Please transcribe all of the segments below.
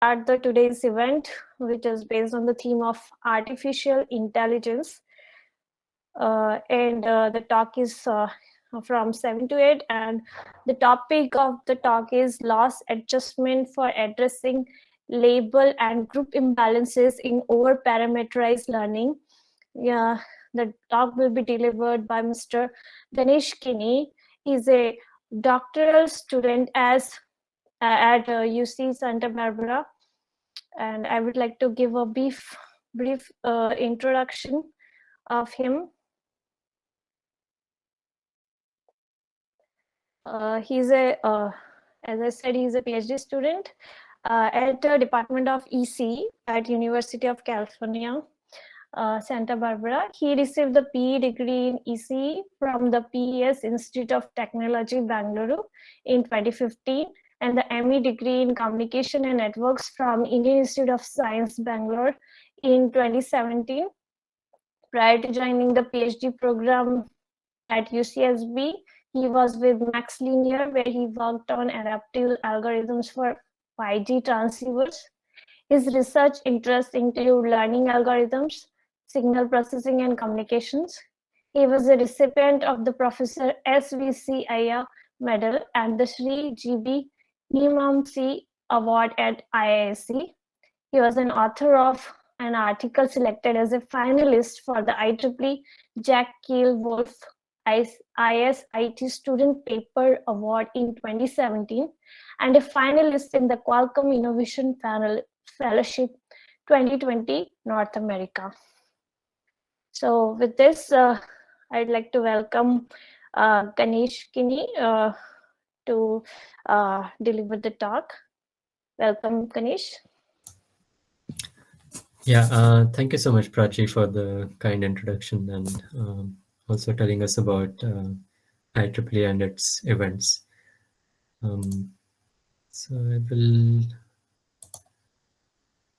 At the today's event, which is based on the theme of artificial intelligence. The talk is from 7 to 8, and the topic of the talk is loss adjustment for addressing label and group imbalances in overparameterized learning. Yeah, the talk will be delivered by Mr. Ganesh Kinney. He's a doctoral student at UC Santa Barbara, and I would like to give a brief introduction of him. He's as I said, he's a PhD student at the Department of EC at University of California, Santa Barbara. He received the PE degree in EC from the PES Institute of Technology, Bangalore in 2015, and the ME degree in Communication and Networks from Indian Institute of Science, Bangalore in 2017. Prior to joining the PhD program at UCSB, he was with Max Linear, where he worked on adaptive algorithms for 5G transceivers. His research interests include learning algorithms, signal processing, and communications. He was a recipient of the Professor S.V.C. Iyer Medal and the Sri G.B. Nimamsi Award at IISc. He was an author of an article selected as a finalist for the IEEE Jack Keel Wolf ISIT Student Paper Award in 2017 and a finalist in the Qualcomm Innovation Fellowship 2020 North America. So with this, I'd like to welcome Ganesh Kinney to deliver the talk. Welcome, Ganesh. Yeah, thank you so much, Prachi, for the kind introduction and also telling us about IEEE and its events. So I will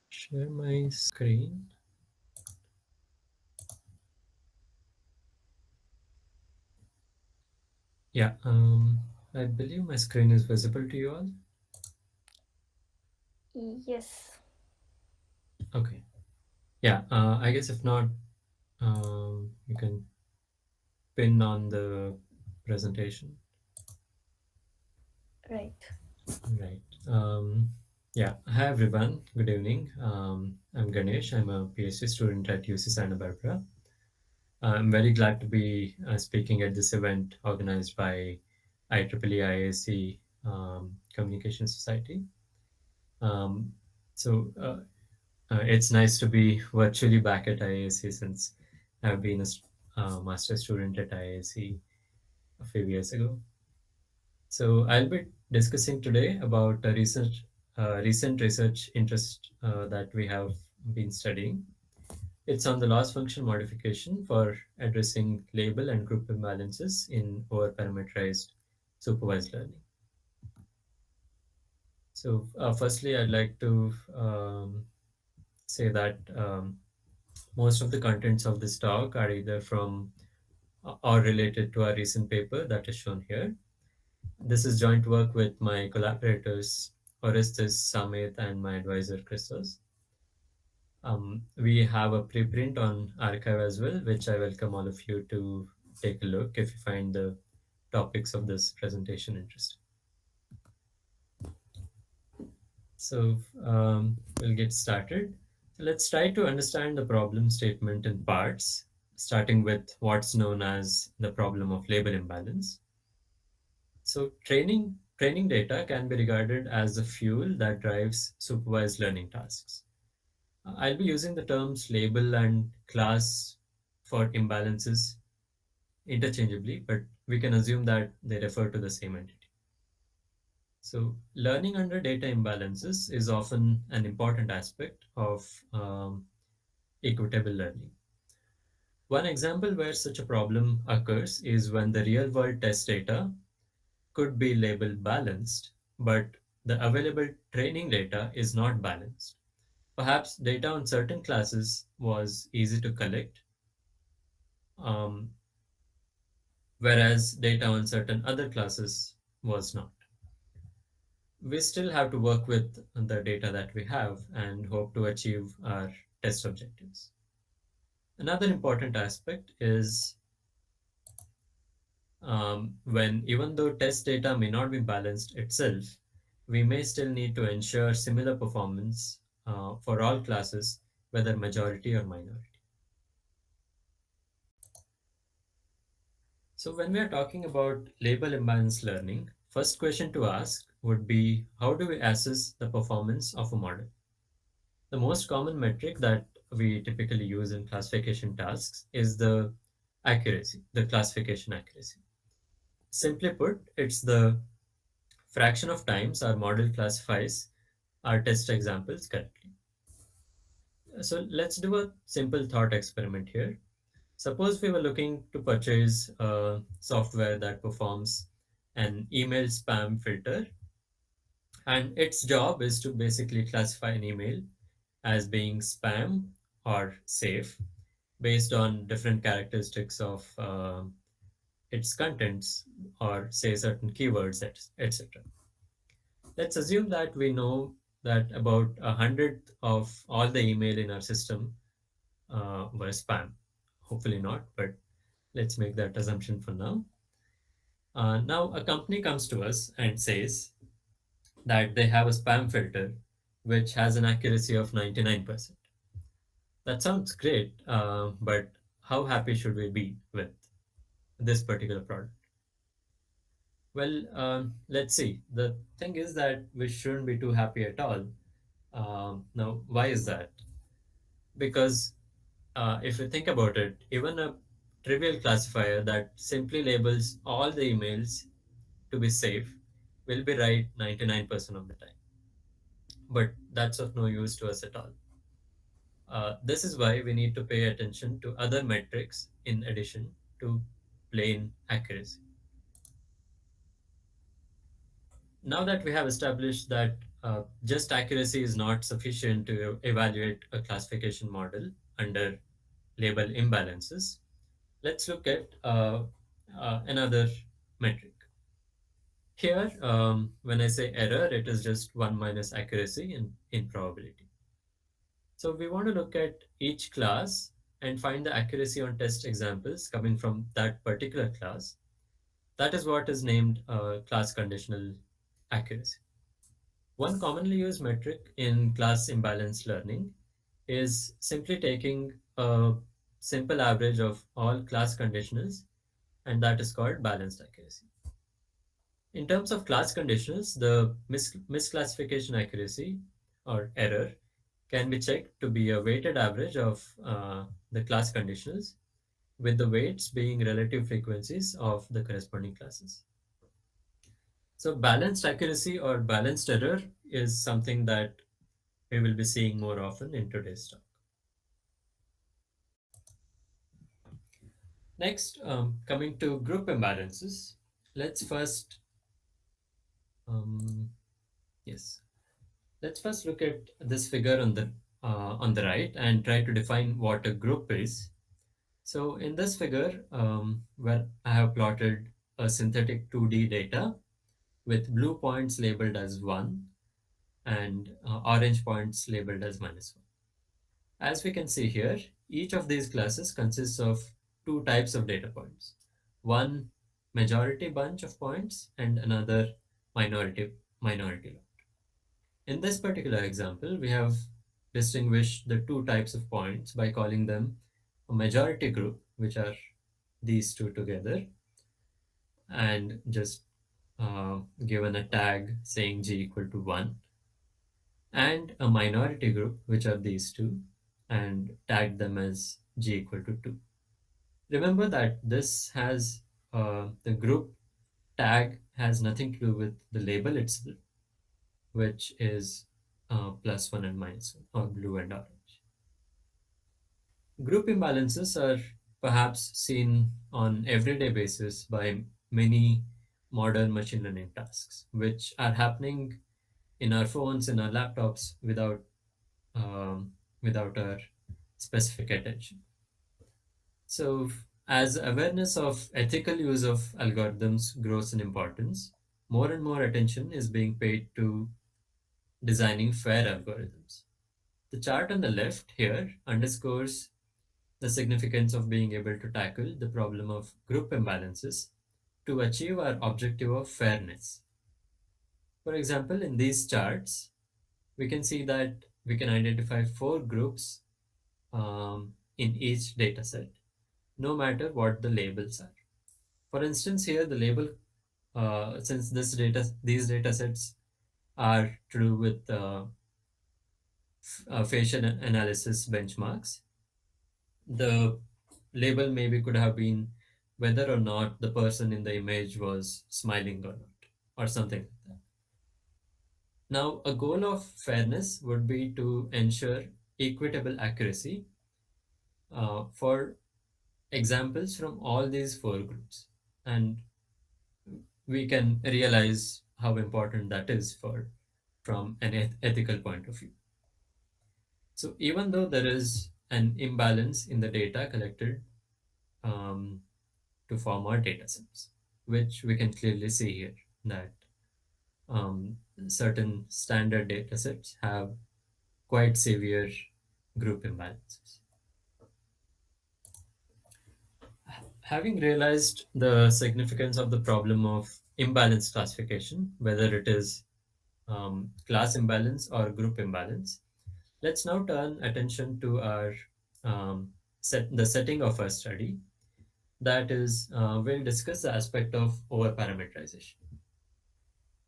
share my screen. Yeah, I believe my screen is visible to you all. Yes. Okay. Yeah, I guess if not, you can pin on the presentation. Right. Right. Yeah. Hi, everyone. Good evening. I'm Ganesh. I'm a PhD student at UC Santa Barbara. I'm very glad to be speaking at this event organized by IEEE-IISc Communications Society. Um, so it's nice to be virtually back at IISc since I've been a master's student at IISc a few years ago. So I'll be discussing today about a recent research interest that we have been studying. It's on the loss function modification for addressing label and group imbalances in overparameterized supervised learning. So firstly, I'd like to say that most of the contents of this talk are either from or related to our recent paper that is shown here. This is joint work with my collaborators, Orestes, Samit, and my advisor, Christos. We have a preprint on archive as well, which I welcome all of you to take a look if you find the topics of this presentation interesting. So we'll get started. So let's try to understand the problem statement in parts, starting with what's known as the problem of label imbalance. So training data can be regarded as the fuel that drives supervised learning tasks. I'll be using the terms label and class for imbalances interchangeably, but we can assume that they refer to the same entity. So learning under data imbalances is often an important aspect of equitable learning. One example where such a problem occurs is when the real world test data could be labeled balanced, but the available training data is not balanced. Perhaps data on certain classes was easy to collect, um, whereas data on certain other classes was not. we still have to work with the data that we have and hope to achieve our test objectives. Another important aspect is when even though test data may not be balanced itself, we may still need to ensure similar performance for all classes, whether majority or minority. So when we are talking about label imbalance learning, first question to ask would be how do we assess the performance of a model? The most common metric that we typically use in classification tasks is the accuracy, the classification accuracy. Simply put, it's the fraction of times our model classifies our test examples correctly. So let's do a simple thought experiment here. Suppose we were looking to purchase software that performs an email spam filter, and its job is to basically classify an email as being spam or safe based on different characteristics of its contents or say certain keywords, etc. Let's assume that we know that about a hundredth of all the email in our system were spam. Hopefully not, but let's make that assumption for now. Now, a company comes to us and says that they have a spam filter which has an accuracy of 99%. That sounds great, but how happy should we be with this particular product? Well, let's see. The thing is that we shouldn't be too happy at all. Now, why is that? Because if you think about it, even a trivial classifier that simply labels all the emails to be safe will be right 99% of the time. But that's of no use to us at all. This is why we need to pay attention to other metrics in addition to plain accuracy. Now that we have established that just accuracy is not sufficient to evaluate a classification model under label imbalances, let's look at another metric. Here, when I say error, it is just 1 minus accuracy in probability. So we want to look at each class and find the accuracy on test examples coming from that particular class. That is what is named class conditional accuracy. One commonly used metric in class imbalance learning is simply taking a simple average of all class conditionals, and that is called balanced accuracy. In terms of class conditionals, the misclassification accuracy or error can be checked to be a weighted average of the class conditionals, with the weights being relative frequencies of the corresponding classes. So balanced accuracy or balanced error is something that we will be seeing more often in today's talk. Next, coming to group imbalances, let's first, um, yes, let's first look at this figure on the right and try to define what a group is. So in this figure, where I have plotted a synthetic 2D data with blue points labeled as 1 and orange points labeled as -1. As we can see here, each of these classes consists of two types of data points. One majority bunch of points and another minority lot. In this particular example, we have distinguished the two types of points by calling them a majority group, which are these two together, and just given a tag saying g equal to 1, and a minority group, which are these two, and tagged them as g equal to 2. Remember that this has the group tag has nothing to do with the label itself, which is +1 and -1, or blue and orange. Group imbalances are perhaps seen on everyday basis by many modern machine learning tasks, which are happening in our phones, in our laptops, um, without our specific attention. So, as awareness of ethical use of algorithms grows in importance, more and more attention is being paid to designing fair algorithms. The chart on the left here underscores the significance of being able to tackle the problem of group imbalances to achieve our objective of fairness. For example, in these charts, we can see that we can identify four groups in each dataset, no matter what the labels are. For instance, here the label, since these datasets are to do with facial analysis benchmarks, the label maybe could have been whether or not the person in the image was smiling or not, or something like that. Now, a goal of fairness would be to ensure equitable accuracy for examples from all these four groups. And we can realize how important that is for from an ethical point of view. So even though there is an imbalance in the data collected um, to form our data sets, which we can clearly see here that certain standard data sets have quite severe group imbalances. Having realized the significance of the problem of imbalanced classification, whether it is class imbalance or group imbalance, let's now turn attention to our the setting of our study. That is, we'll discuss the aspect of overparameterization.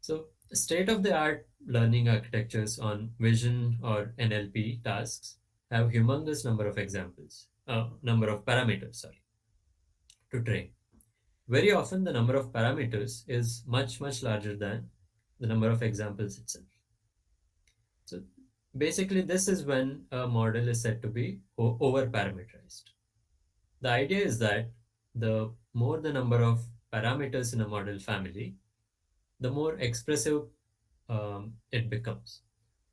So, state-of-the-art learning architectures on vision or NLP tasks have humongous number of number of parameters, sorry, to train. Very often, the number of parameters is much, much larger than the number of examples itself. So, basically, this is when a model is said to be over-parameterized. The idea is that the more the number of parameters in a model family, the more expressive it becomes.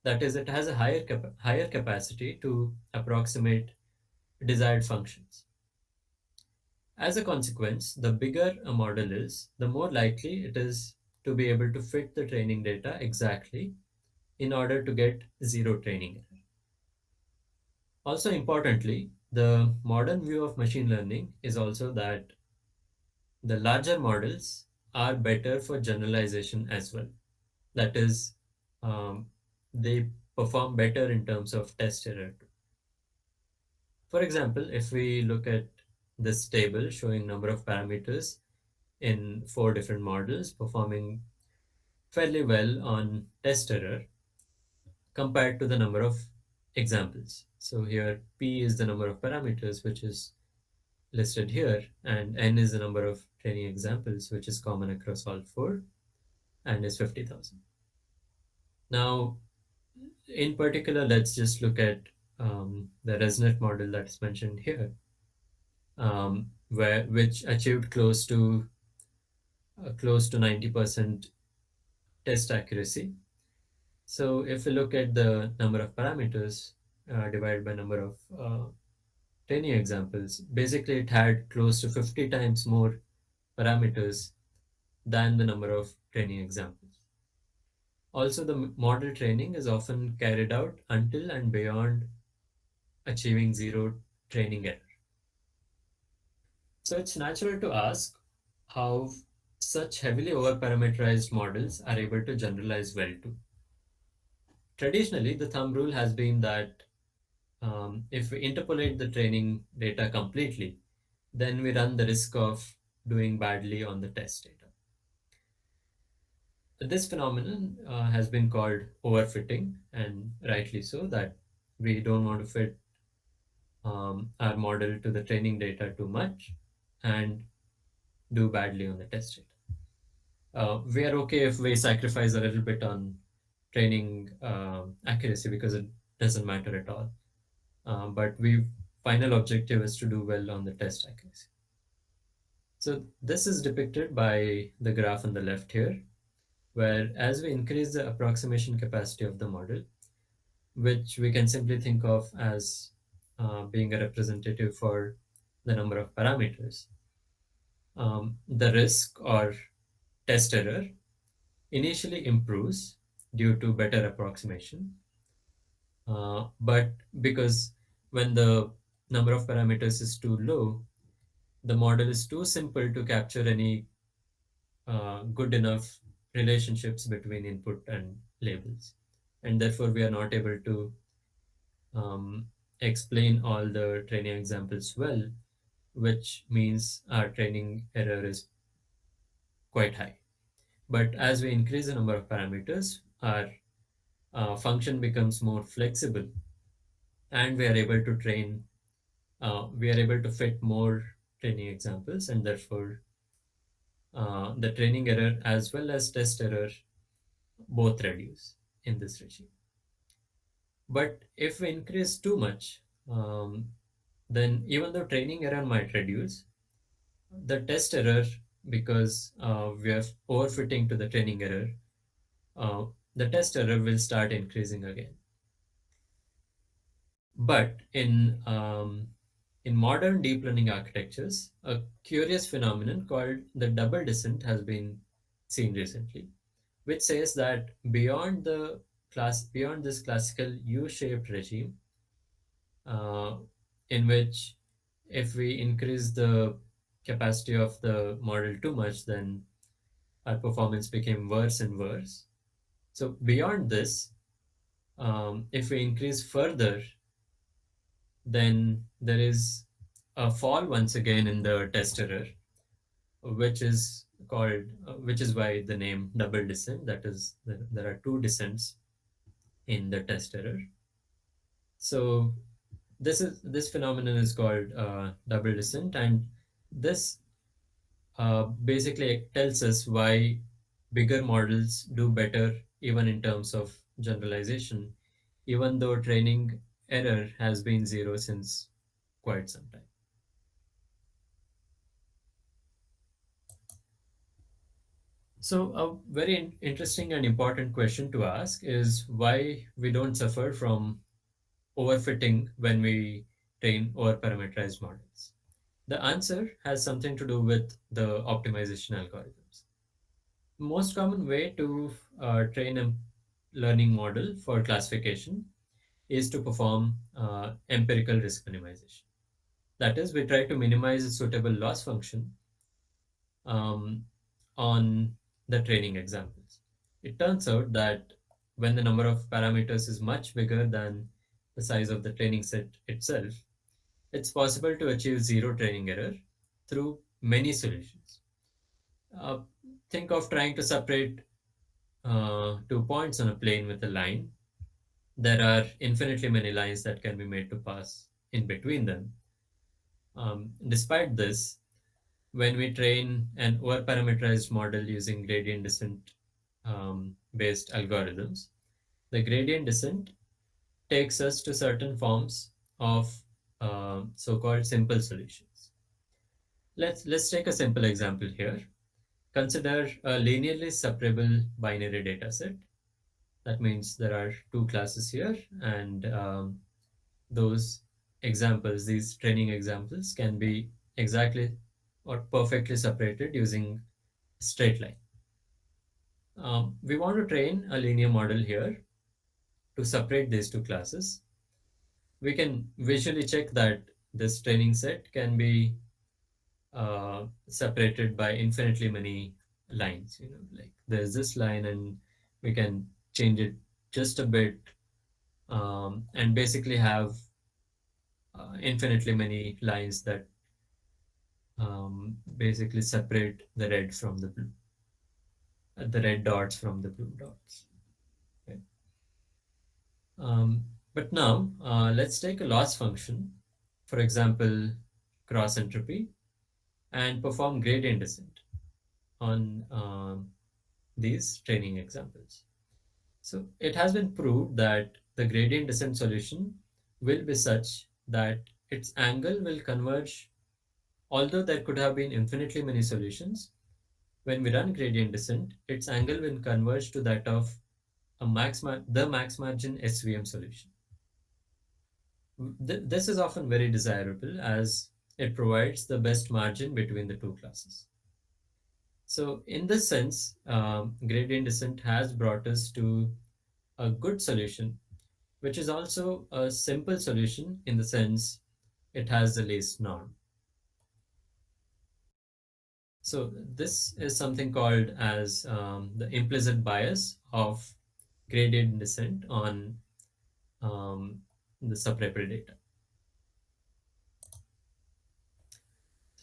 That is, it has a higher capacity to approximate desired functions. As a consequence, the bigger a model is, the more likely it is to be able to fit the training data exactly in order to get zero training error. Also importantly, the modern view of machine learning is also that the larger models are better for generalization as well. That is, um, they perform better in terms of test error. For example, if we look at this table showing number of parameters in four different models performing fairly well on test error compared to the number of examples. So here P is the number of parameters which is listed here, and N is the number of training examples which is common across all four and is 50,000. Now, in particular, let's just look at the ResNet model that's mentioned here, which achieved close to 90% test accuracy. So if we look at the number of parameters divided by number of training examples, basically it had close to 50 times more parameters than the number of training examples. Also, the model training is often carried out until and beyond achieving zero training error. So it's natural to ask how such heavily overparameterized models are able to generalize well too. Traditionally, the thumb rule has been that if we interpolate the training data completely, then we run the risk of doing badly on the test data. This phenomenon has been called overfitting, and rightly so, that we don't want to fit our model to the training data too much and do badly on the test data. We are okay if we sacrifice a little bit on training accuracy because it doesn't matter at all. But we final objective is to do well on the test accuracy. So this is depicted by the graph on the left here, where as we increase the approximation capacity of the model, which we can simply think of as being a representative for the number of parameters, the risk or test error initially improves due to better approximation, but because when the number of parameters is too low, the model is too simple to capture any good enough relationships between input and labels. And therefore, we are not able to um, explain all the training examples well, which means our training error is quite high. But as we increase the number of parameters, our function becomes more flexible, and we are able to we are able to fit more training examples, and therefore the training error as well as test error both reduce in this regime. But if we increase too much, then even though training error might reduce, the test error, because we are overfitting to the training error, uh, the test error will start increasing again. But in modern deep learning architectures, a curious phenomenon called the double descent has been seen recently, which says that beyond this classical U-shaped regime, uh, in which if we increase the capacity of the model too much, then our performance became worse and worse. So beyond this, if we increase further, then there is a fall once again in the test error, which is why the name double descent. That is, there are two descents in the test error. So this phenomenon is called double descent, and this basically tells us why bigger models do better even in terms of generalization, even though training error has been zero since quite some time. So, a very interesting and important question to ask is why we don't suffer from overfitting when we train overparameterized models. The answer has something to do with the optimization algorithms. Most common way to train a learning model for classification is to perform empirical risk minimization. That is, we try to minimize a suitable loss function um, on the training examples. It turns out that when the number of parameters is much bigger than the size of the training set itself, it's possible to achieve zero training error through many solutions. Uh, think of trying to separate 2 points on a plane with a line. There are infinitely many lines that can be made to pass in between them. Despite this, when we train an overparameterized model using gradient descent based algorithms, the gradient descent takes us to certain forms of so-called simple solutions. Let's take a simple example here. Consider a linearly separable binary data set. That means there are two classes here, and those examples, these training examples, can be exactly or perfectly separated using a straight line. We want to train a linear model here to separate these two classes. We can visually check that this training set can be separated by infinitely many lines. Like there's this line, and we can change it just a bit, and basically have infinitely many lines that basically separate the red dots from the blue dots. Okay. Um, but now let's take a loss function, for example, cross entropy, and perform gradient descent on these training examples. So it has been proved that the gradient descent solution will be such that its angle will converge, although there could have been infinitely many solutions. When we run gradient descent, its angle will converge to that of the max margin SVM solution. This is often very desirable as it provides the best margin between the two classes. So in this sense, gradient descent has brought us to a good solution, which is also a simple solution in the sense it has the least norm. So this is something called as the implicit bias of gradient descent on um, the subreper data.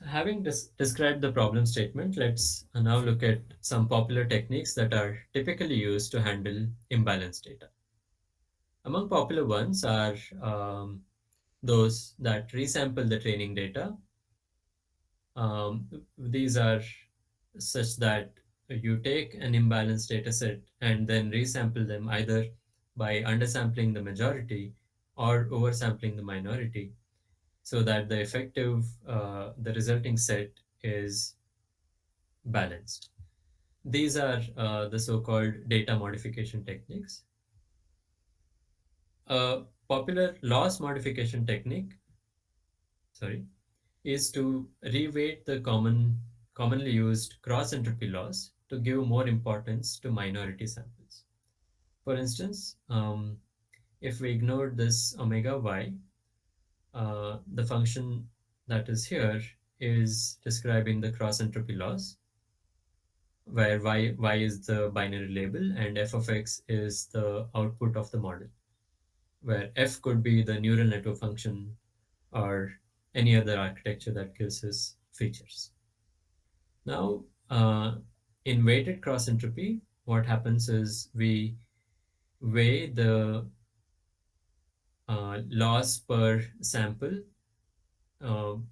Having described the problem statement, let's now look at some popular techniques that are typically used to handle imbalanced data. Among popular ones are those that resample the training data. These are such that you take an imbalanced data set and then resample them either by undersampling the majority or oversampling the minority so that the resulting set is balanced. These are the so-called data modification techniques. A popular loss modification technique, sorry, is to reweight the commonly used cross entropy loss to give more importance to minority samples. For instance, if we ignore this omega y, the function that is here is describing the cross entropy loss, where y is the binary label and f of x is the output of the model, where f could be the neural network function or any other architecture that gives us features. Now, in weighted cross entropy, what happens is we weigh the loss per sample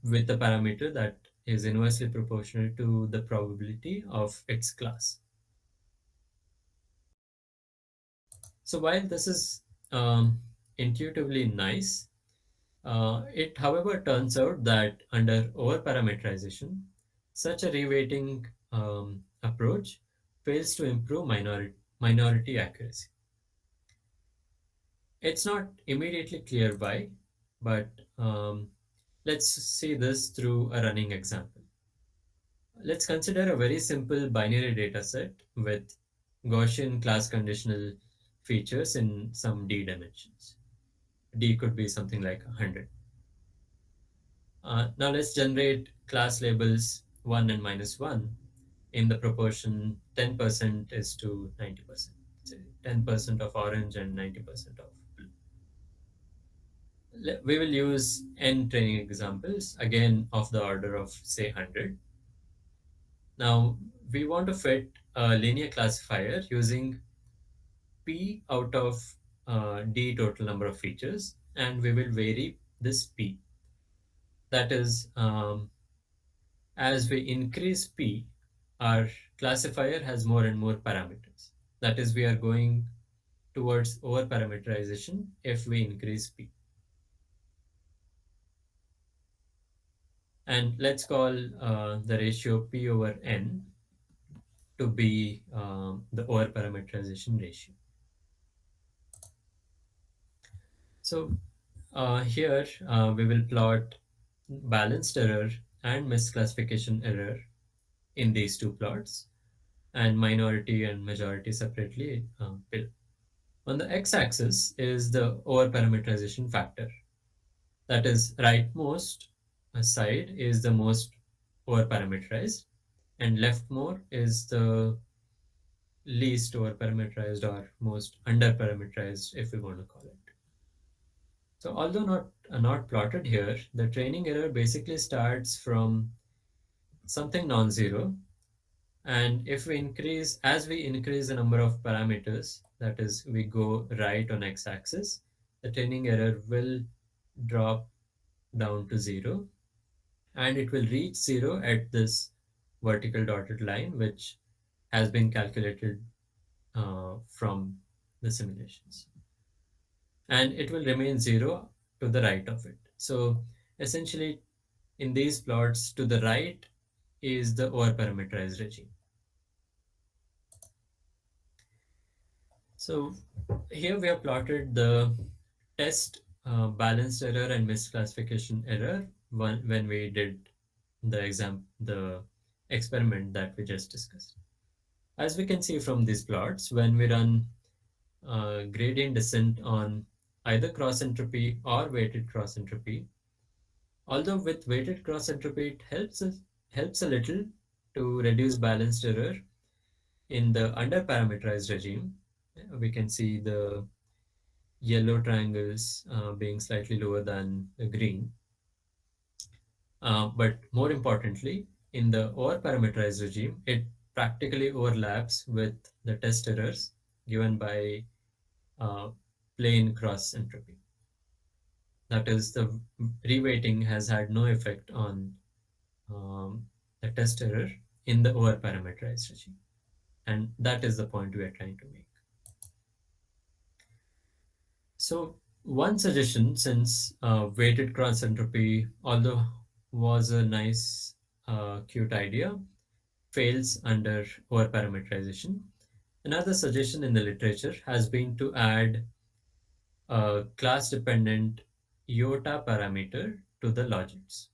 with the parameter that is inversely proportional to the probability of its class. So while this is intuitively nice, it however turns out that under overparameterization, such a reweighting approach fails to improve minority accuracy. It's not immediately clear why, but let's see this through a running example. Let's consider a very simple binary data set with Gaussian class conditional features in some d dimensions. D could be something like 100. Now let's generate class labels 1 and minus 1 in the proportion 10% is to 90%. Say 10% of orange and 90% of blue. We will use n training examples, again of the order of say 100. Now we want to fit a linear classifier using p out of d total number of features, and we will vary this p. That is, as we increase p, our classifier has more and more parameters. That is, we are going towards overparameterization if we increase p. And let's call the ratio p over n to be the overparameterization ratio. So here we will plot balanced error and misclassification error in these two plots, and minority and majority separately below. On the x-axis is the overparameterization factor. That is, rightmost side is the most overparameterized, and leftmost is the least overparameterized or most underparameterized, if we want to call it. So although not plotted here, the training error basically starts from something non-zero, and if we increase as we increase the number of parameters, that is, we go right on x-axis, the training error will drop down to zero, and it will reach zero at this vertical dotted line, which has been calculated from the simulations, and it will remain zero to the right of it. So essentially, in these plots, to the right is the overparameterized regime. So here we have plotted the test balanced error and misclassification error when we did the experiment that we just discussed. As we can see from these plots, when we run gradient descent on either cross entropy or weighted cross entropy, although with weighted cross entropy it helps a little to reduce balanced error in the underparameterized regime. We can see the yellow triangles being slightly lower than the green. But more importantly, in the overparameterized regime, it practically overlaps with the test errors given by uh, plane cross entropy. That is, the reweighting has had no effect on the test error in the overparameterized regime. And that is the point we are trying to make. So one suggestion, since weighted cross entropy, although was a nice, cute idea, fails under overparameterization. Another suggestion in the literature has been to add a class-dependent iota parameter to the logits.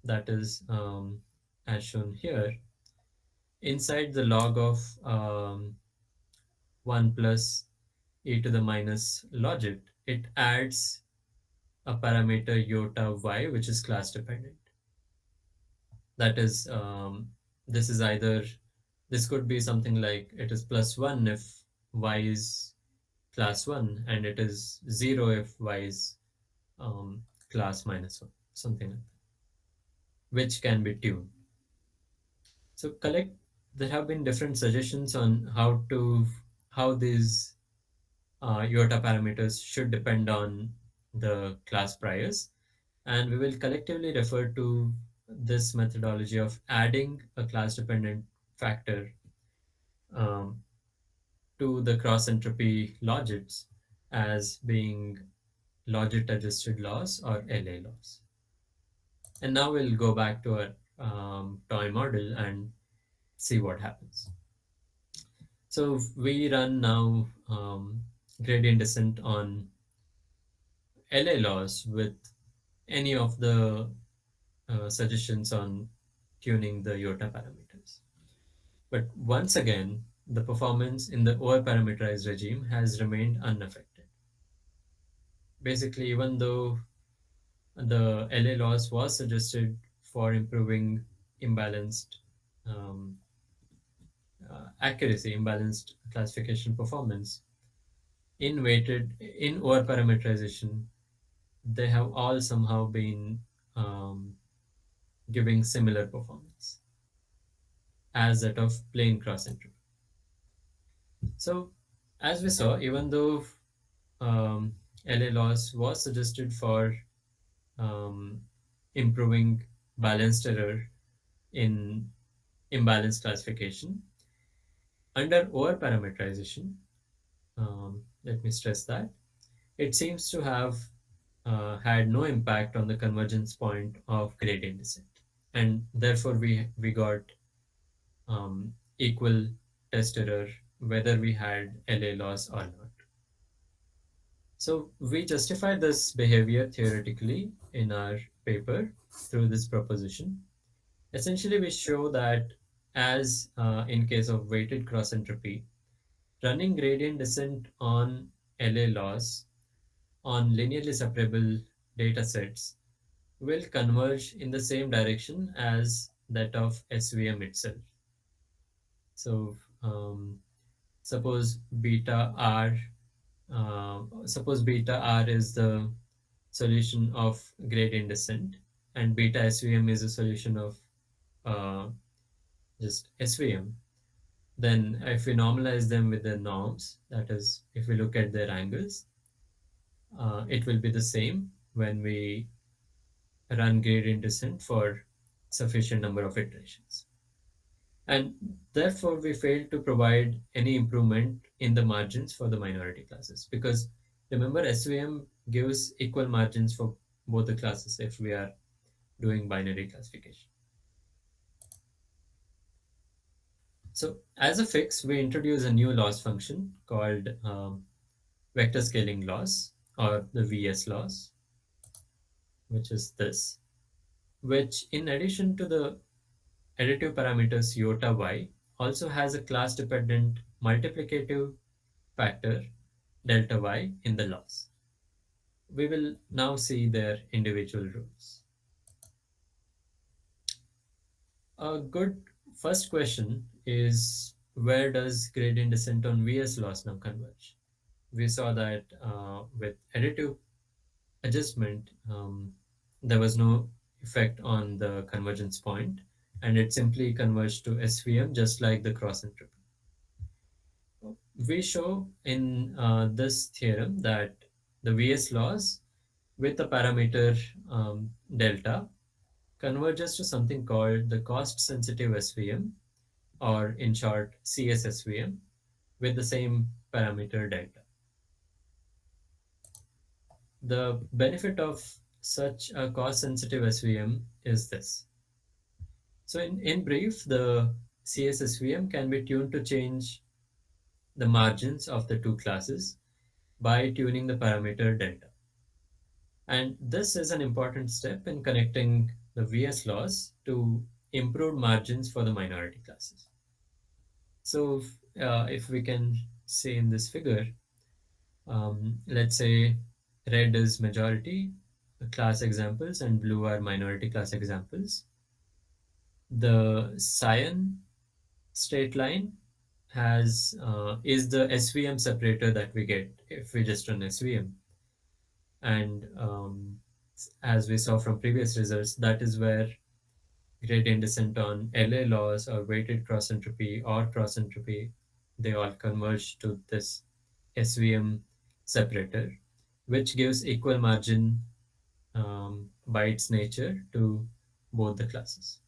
That is, as shown here, inside the log of 1 plus e to the minus logit, it adds a parameter iota y, which is class dependent. That is, this is either, this could be something like it is plus 1 if y is class 1, and it is 0 if y is class minus 1, something like that, which can be tuned. So collect, there have been different suggestions on how these iota parameters should depend on the class priors, and we will collectively refer to this methodology of adding a class dependent factor um, to the cross entropy logits as being logit adjusted loss or LA loss. And now we'll go back to our toy model and see what happens. So we run now gradient descent on LA loss with any of the suggestions on tuning the iota parameters. But once again, the performance in the overparameterized regime has remained unaffected. Basically, even though the LA loss was suggested for improving imbalanced um, accuracy, imbalanced classification performance, in overparameterization, they have all somehow been um, giving similar performance as that of plane cross entropy. So, as we saw, even though LA loss was suggested for um, improving balanced error in imbalanced classification, under overparameterization, let me stress that, it seems to have had no impact on the convergence point of gradient descent. And therefore, we got equal test error whether we had LA loss or not. So we justify this behavior theoretically in our paper through this proposition. Essentially, we show that as in case of weighted cross entropy, running gradient descent on LA loss on linearly separable data sets will converge in the same direction as that of SVM itself. So suppose beta R, suppose beta R is the solution of gradient descent, and beta SVM is a solution of uh, just SVM. Then if we normalize them with the norms, that is, if we look at their angles, it will be the same when we run gradient descent for sufficient number of iterations. And therefore, we fail to provide any improvement in the margins for the minority classes, because remember, SVM gives equal margins for both the classes if we are doing binary classification. So as a fix, we introduce a new loss function called vector scaling loss, or the VS loss, which is this, which in addition to the additive parameters iota y also has a class-dependent multiplicative factor delta y in the loss. We will now see their individual rules. A good first question is, where does gradient descent on VS loss now converge? We saw that with additive adjustment, there was no effect on the convergence point, and it simply converged to SVM just like the cross entropy. We show in this theorem that the VS loss with the parameter delta converges to something called the cost sensitive SVM, or in short CSSVM, with the same parameter delta. The benefit of such a cost sensitive SVM is this. So in brief, the CSSVM can be tuned to change the margins of the two classes by tuning the parameter delta. And this is an important step in connecting the VS loss to improved margins for the minority classes. So if we can say in this figure, let's say red is majority class examples and blue are minority class examples. The cyan straight line has is the SVM separator that we get if we just run SVM. And as we saw from previous results, that is where gradient descent on LA loss or weighted cross entropy or cross entropy, they all converge to this SVM separator, which gives equal margin by its nature to both the classes.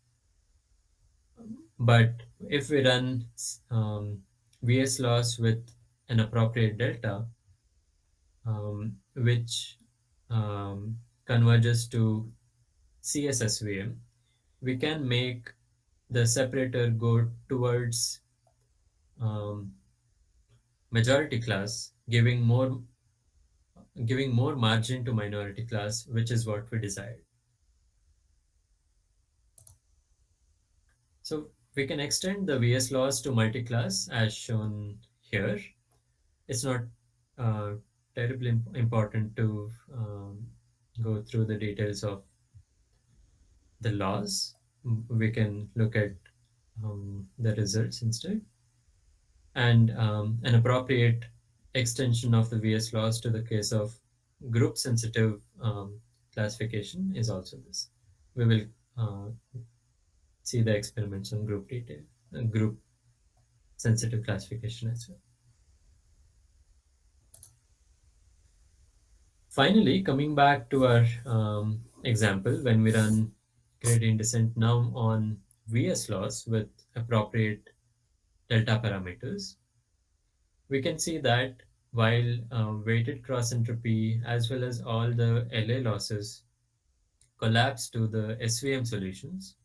But if we run VS loss with an appropriate delta, which converges to CSSVM, we can make the separator go towards um, majority class, giving more margin to minority class, which is what we desired. So we can extend the VS loss to multi-class as shown here. It's not uh, terribly important to go through the details of the laws. We can look at the results instead. And an appropriate extension of the VS laws to the case of group sensitive classification is also this. We will see the experiments on group sensitive classification as well. Finally, coming back to our example, when we run gradient descent now on VS laws with appropriate delta parameters, we can see that while weighted cross entropy as well as all the LA losses collapse to the SVM solutions,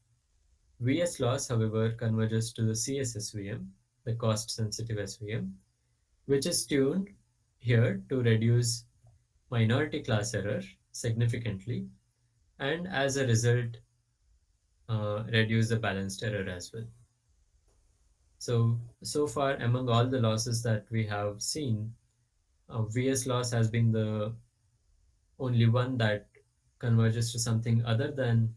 VS loss, however, converges to the CSSVM, the cost sensitive SVM, which is tuned here to reduce minority class error significantly, and as a result, reduce the balanced error as well. So far, among all the losses that we have seen, VS loss has been the only one that converges to something other than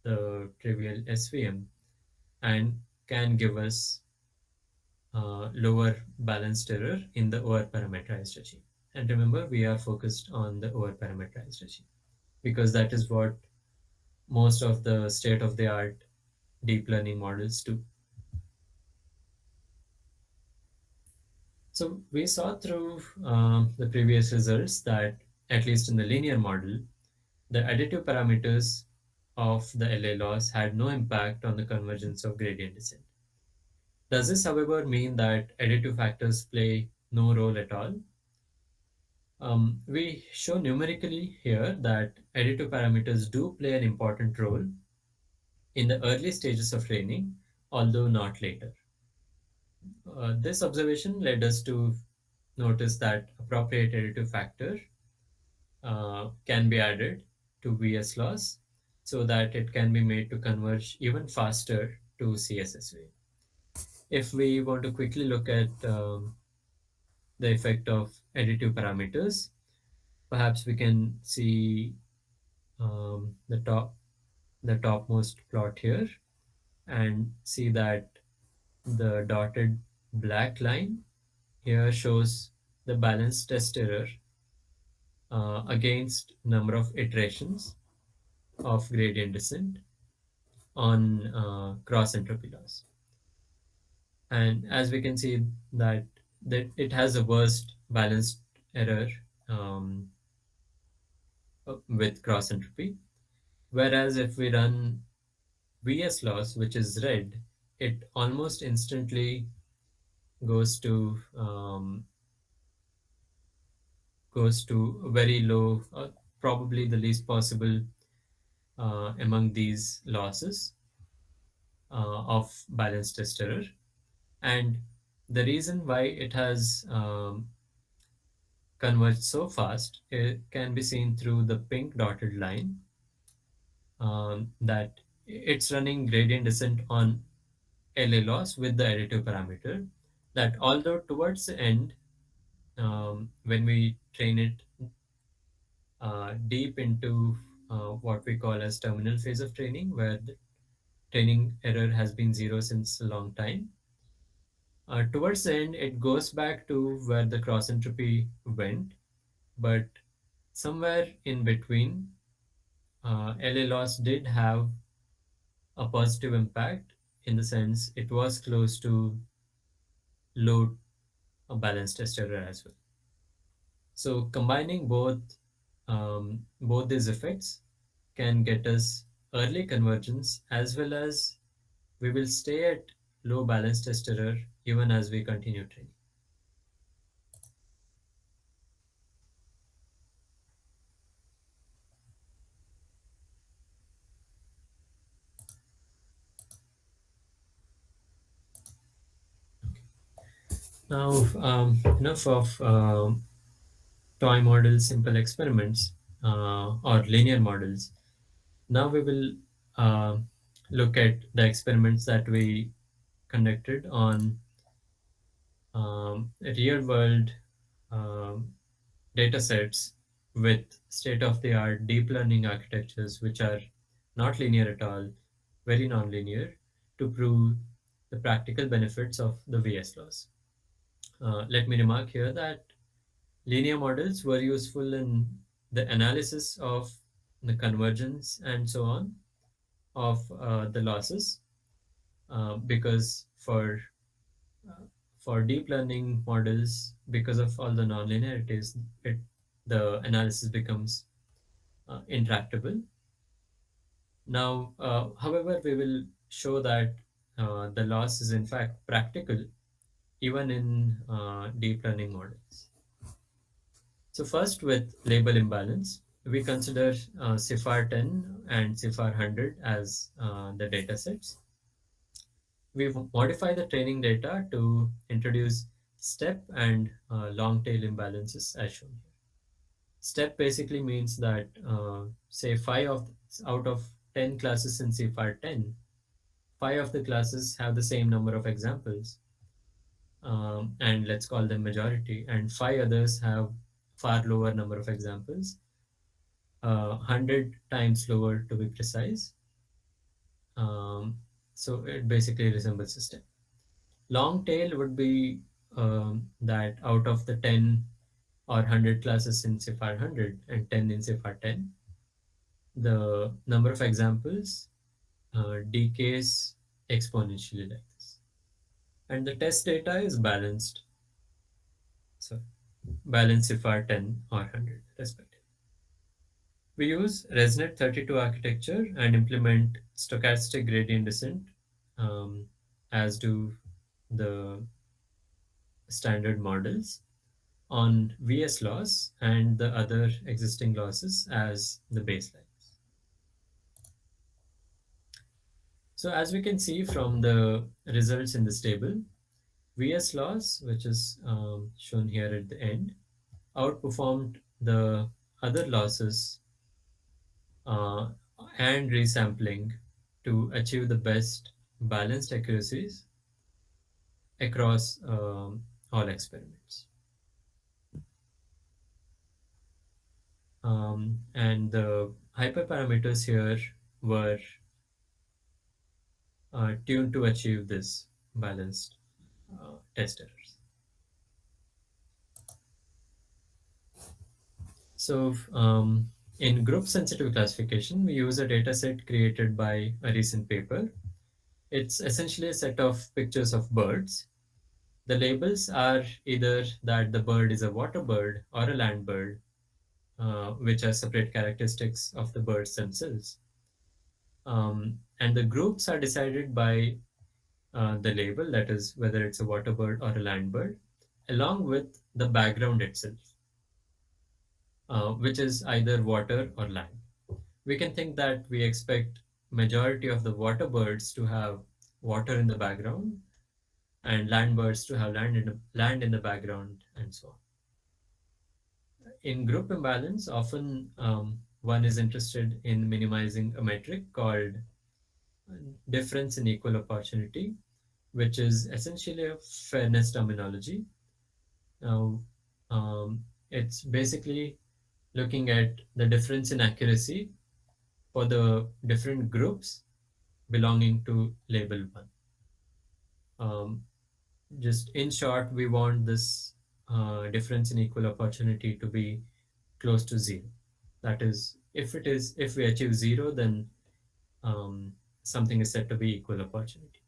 the trivial SVM and can give us lower balanced error in the overparameterized regime. And remember, we are focused on the overparameterized regime because that is what most of the state-of-the-art deep learning models do. So we saw through the previous results that, at least in the linear model, the additive parameters of the LA loss had no impact on the convergence of gradient descent. Does this, however, mean that additive factors play no role at all? We show numerically here that additive parameters do play an important role in the early stages of training, although not later. This observation led us to notice that appropriate additive factor can be added to VS loss so that it can be made to converge even faster to CSSV. If we want to quickly look at the effect of additive parameters, perhaps we can see the topmost plot here and see that the dotted black line here shows the balance test error against number of iterations of gradient descent on cross entropy loss. And as we can see that it has the worst balanced error um, with cross entropy. Whereas if we run VS loss, which is red, it almost instantly goes to very low, probably the least possible among these losses of balanced test error. And the reason why it has converged so fast, it can be seen through the pink dotted line, that it's running gradient descent on LA loss with the additive parameter. That although towards the end, when we train it deep into what we call as terminal phase of training, where the training error has been zero since a long time, towards the end, it goes back to where the cross entropy went, but somewhere in between, LA loss did have a positive impact in the sense it was close to low balanced test error as well. So combining both these effects can get us early convergence as well as we will stay at low balanced test error even as we continue training. Now, enough of toy models, simple experiments, or linear models. Now we will uh, look at the experiments that we conducted on real world um, data sets with state of the art deep learning architectures, which are not linear at all, very non-linear, to prove the practical benefits of the VS laws. Let me remark here that linear models were useful in the analysis of the convergence and so on of the losses, because for deep learning models, because of all the nonlinearities, the analysis becomes intractable. Now, however, we will show that the loss is in fact practical even in deep learning models. So first, with label imbalance, we consider CIFAR 10 and CIFAR 100 as the data sets. We modify the training data to introduce step and long tail imbalances as shown here. Step basically means that say out of 10 classes in CIFAR 10, 5 of the classes have the same number of examples, and let's call them majority, and 5 others have far lower number of examples, 100 times lower to be precise. Um, so it basically resembles a step. Long tail would be that out of the 10 or 100 classes in CIFAR 100 and 10 in CIFAR 10, the number of examples decays exponentially like this. And the test data is balanced. So balanced CIFAR 10 or 100 respectively. We use ResNet 32 architecture and implement stochastic gradient descent, um, as do the standard models, on VS loss and the other existing losses as the baselines. So as we can see from the results in this table, VS loss, which is shown here at the end, outperformed the other losses uh, and resampling to achieve the best balanced accuracies across all experiments. And the hyperparameters here were tuned to achieve this balanced test errors. So in group sensitive classification, we use a data set created by a recent paper. It's essentially a set of pictures of birds. The labels are either that the bird is a water bird or a land bird, which are separate characteristics of the birds themselves. And the groups are decided by the label, that is, whether it's a water bird or a land bird, along with the background itself, which is either water or land. We can think that we expect majority of the water birds to have water in the background and land birds to have land in the background and so on. In group imbalance, often one is interested in minimizing a metric called difference in equal opportunity, which is essentially a fairness terminology. Now, it's basically looking at the difference in accuracy for the different groups belonging to label one. Um, just in short, we want this difference in equal opportunity to be close to zero. That is, if we achieve zero, then um, something is said to be equal opportunity.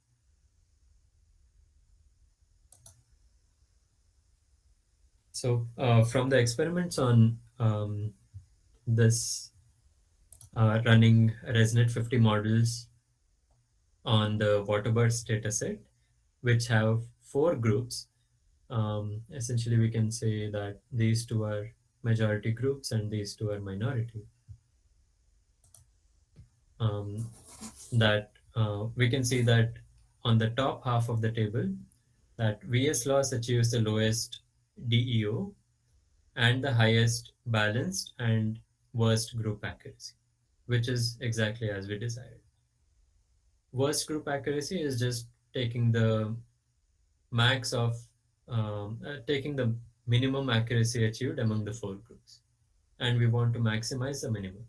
So from the experiments on this running ResNet 50 models on the waterbirds dataset, which have four groups. Essentially, we can say that these two are majority groups and these two are minority. Um, that we can see that on the top half of the table, that VS loss achieves the lowest DEO and the highest balanced and worst group accuracy, which is exactly as we desired. Worst group accuracy is just taking the max of taking the minimum accuracy achieved among the four groups, and we want to maximize the minimum.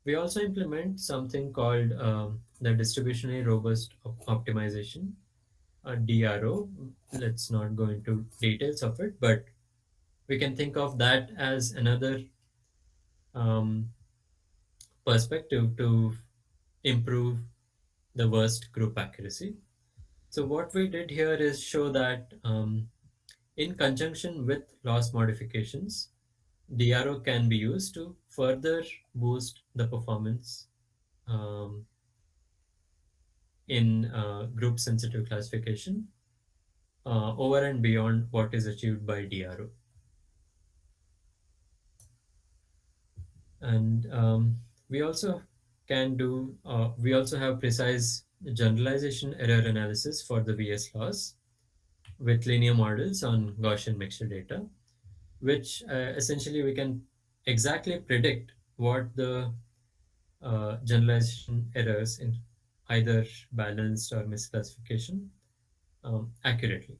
We also implement something called the distributionally robust optimization, DRO. Let's not go into details of it, but we can think of that as another um, perspective to improve the worst group accuracy. So what we did here is show that in conjunction with loss modifications, DRO can be used to further boost the performance um, in group sensitive classification over and beyond what is achieved by DRO. And we also we also have precise generalization error analysis for the VS loss with linear models on Gaussian mixture data, which essentially we can exactly predict what the generalization errors in either balanced or misclassification accurately.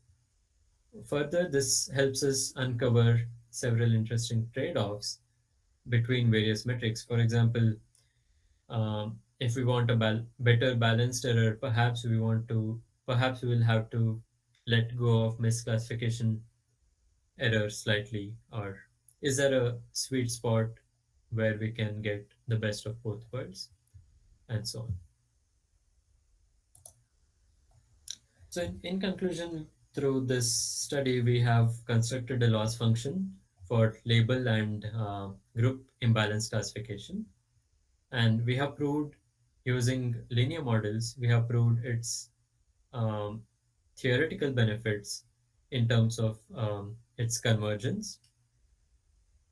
Further, this helps us uncover several interesting trade-offs between various metrics. For example, if we want a better balanced error, perhaps we will have to let go of misclassification error slightly, or is there a sweet spot where we can get the best of both worlds, and so on. So, in conclusion, through this study, we have constructed a loss function for label and group imbalance classification. And we have proved using linear models, we have proved its um, theoretical benefits in terms of its convergence,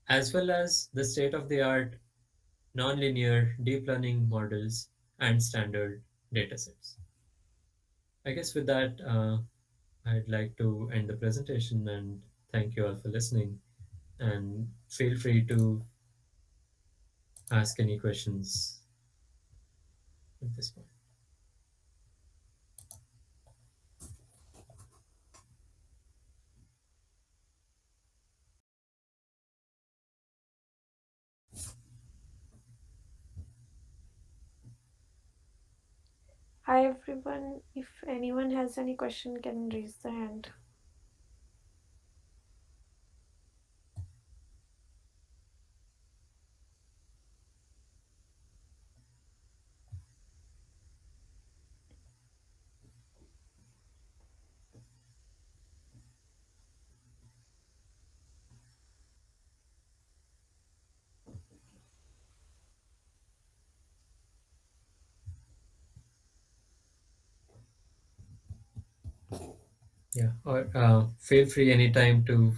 as well as the state of the art nonlinear deep learning models and standard datasets. I guess with that, I'd like to end the presentation and thank you all for listening. And feel free to ask any questions at this point. Hi everyone. If anyone has any question, can raise the hand. Yeah, or feel free anytime to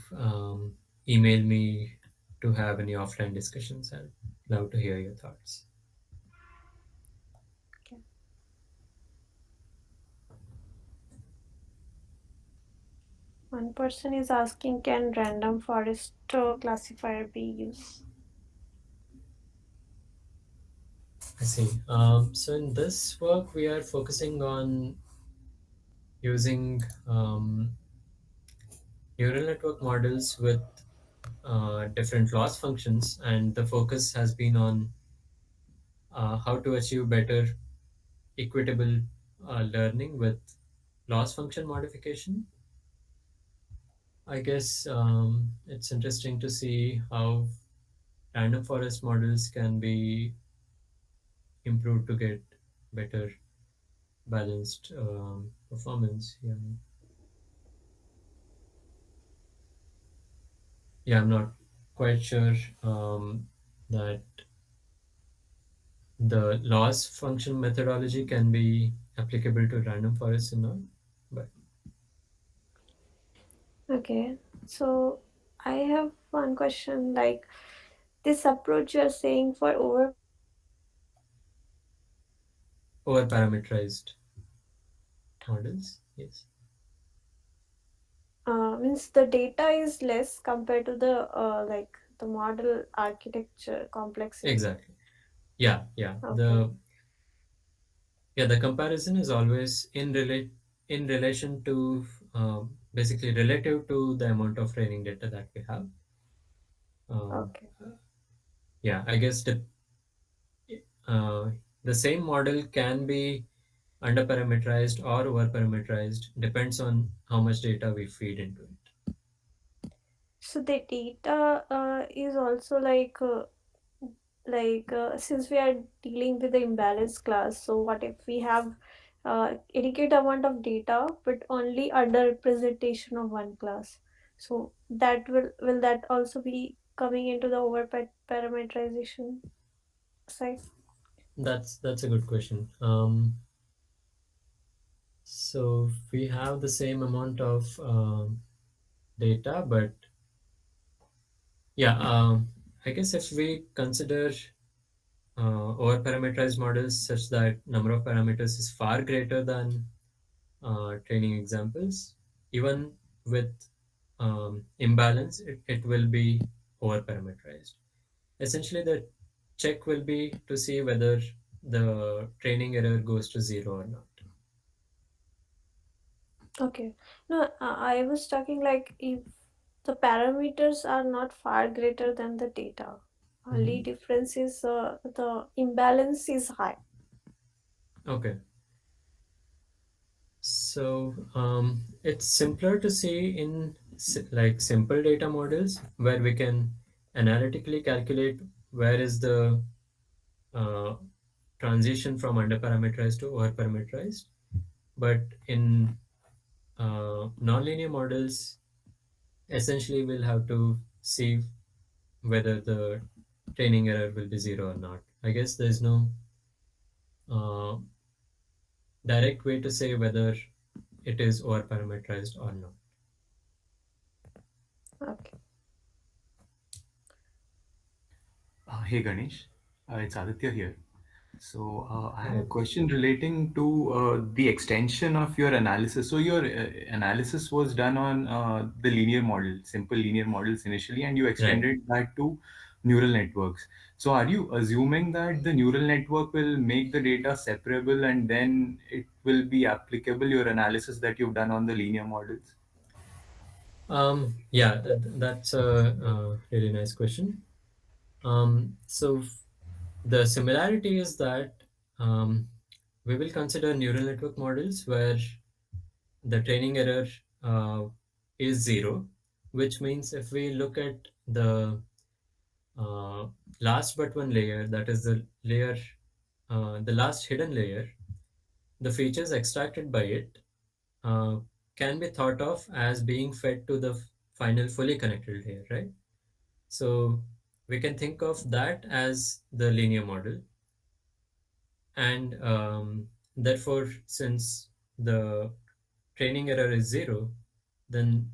email me to have any offline discussions. I'd love to hear your thoughts. Okay. One person is asking, can random forest classifier be used? I see. So in this work, we are focusing on using neural network models with different loss functions, and the focus has been on how to achieve better equitable learning with loss function modification. I guess it's interesting to see how random forest models can be improved to get better balanced performance. Yeah, yeah, I'm not quite sure that the loss function methodology can be applicable to random forests or not, but Okay. So I have one question, like this approach you're saying for over parameterized models, yes, means the data is less compared to the like the model architecture complexity. exactly. Yeah, Okay. the comparison is always in relation to basically relative to the amount of training data that we have. um, Okay. yeah, I guess uh, the same model can be underparameterized or overparameterized, depends on how much data we feed into it. So the data is also since we are dealing with the imbalance class, so what if we have adequate amount of data but only underrepresentation of one class? So that will that also be coming into the over parameterization side? That's a good question. So we have the same amount of data, but yeah, I guess if we consider over-parameterized models such that number of parameters is far greater than training examples, even with imbalance, it will be over-parameterized. Essentially, the check will be to see whether the training error goes to zero or not. Okay. No, I was talking like if the parameters are not far greater than the data, only Mhm. difference is the imbalance is high. Okay. So it's simpler to see in like simple data models where we can analytically calculate where is the uh, transition from underparameterized to overparameterized. But in nonlinear models, essentially we'll have to see whether the training error will be zero or not. I guess there's no uh, direct way to say whether it is overparameterized or not. Okay. Hey Ganesh, it's Aditya here. So I had a Hi. question relating to the extension of your analysis. So your analysis was done on the linear model, simple linear models initially, and you Right. extended that to neural networks. So are you assuming that the neural network will make the data separable and then it will be applicable, your analysis that you've done on the linear models? Yeah, that's a, really nice question. The similarity is that um, we will consider neural network models where the training error uh, is zero, which means if we look at the uh, last but one layer, that is the layer, the last hidden layer, the features extracted by it uh, can be thought of as being fed to the final fully connected layer, right? So we can think of that as the linear model. And therefore, since the training error is zero, then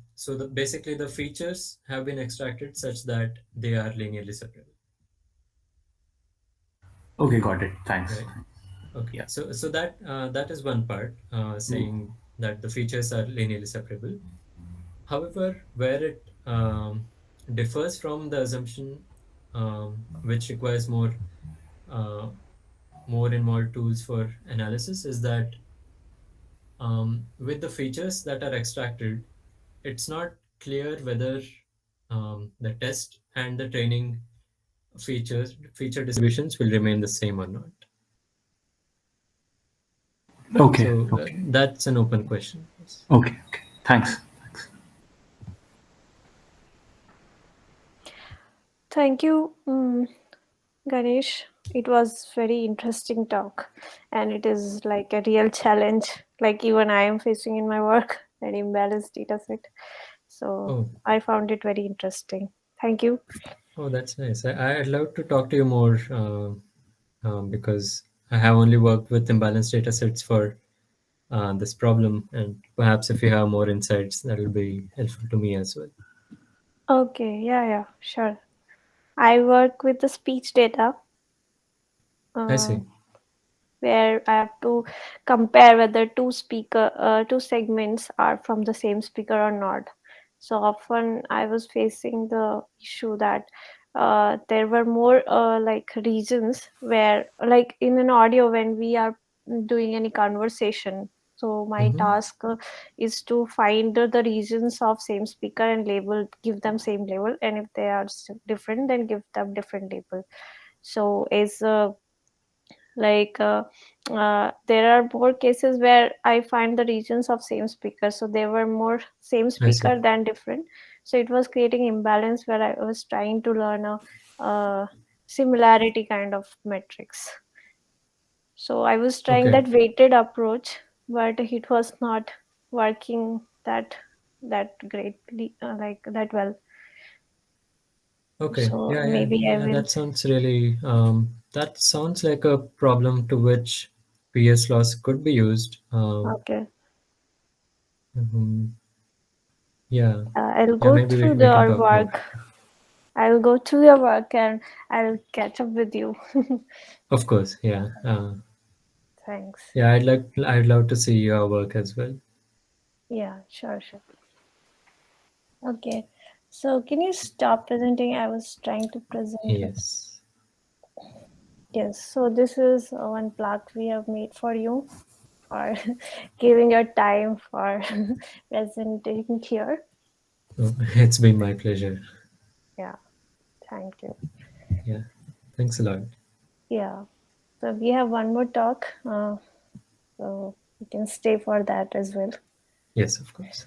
basically the features have been extracted such that they are linearly separable, Okay, got it. Thanks. right? Okay, Yeah. so that is one part, saying that the features are linearly separable. However, where it differs from the assumption, which requires uh, more involved tools for analysis, is that with the features that are extracted, it's not clear whether the test and the training feature distributions will remain the same or not. Okay. So Okay. that's an open question. Yes. Okay. Okay. Thanks. Thanks. Thank you, Ganesh. It was very interesting talk, and it is like a real challenge, like even I am facing in my work, an imbalanced data set. So Oh, I found it very interesting. Thank you. oh, that's nice. I'd love to talk to you more because I have only worked with imbalanced data sets for this problem, and perhaps if you have more insights, that will be helpful to me as well. Okay, yeah, sure. I work with the speech data. I Uh, see. where I have to compare whether two segments are from the same speaker or not. So often I was facing the issue that there were more like regions where, like in an audio, when we are doing any conversation. So my Hmm. task is to find the regions of same speaker and give them same label, and if they are different, then give them different label. So as like there are more cases where I find the regions of same speaker, so there were more same I see. speaker than different. So it was creating imbalance where I was trying to learn a similarity kind of metrics. So I was trying Okay. that weighted approach, but it was not working that greatly, like that well. Okay. So maybe I Yeah. will. That sounds like a problem to which PS laws could be used. Okay, Mhm. Yeah. I'll Yeah. go Maybe through we can the talk more. work. I'll go through your work and I'll catch up with you. Of course. Yeah. Thanks. Yeah. I'd love to see your work as well. Yeah, sure. Okay. So can you stop presenting? I was trying to present. Yes. Yes. So this is one plot we have made for you for giving your time for presenting here. Oh, it's been my pleasure. Yeah. Thank you. Yeah. Thanks a lot. Yeah. So we have one more talk. So you can stay for that as well. Yes, of course.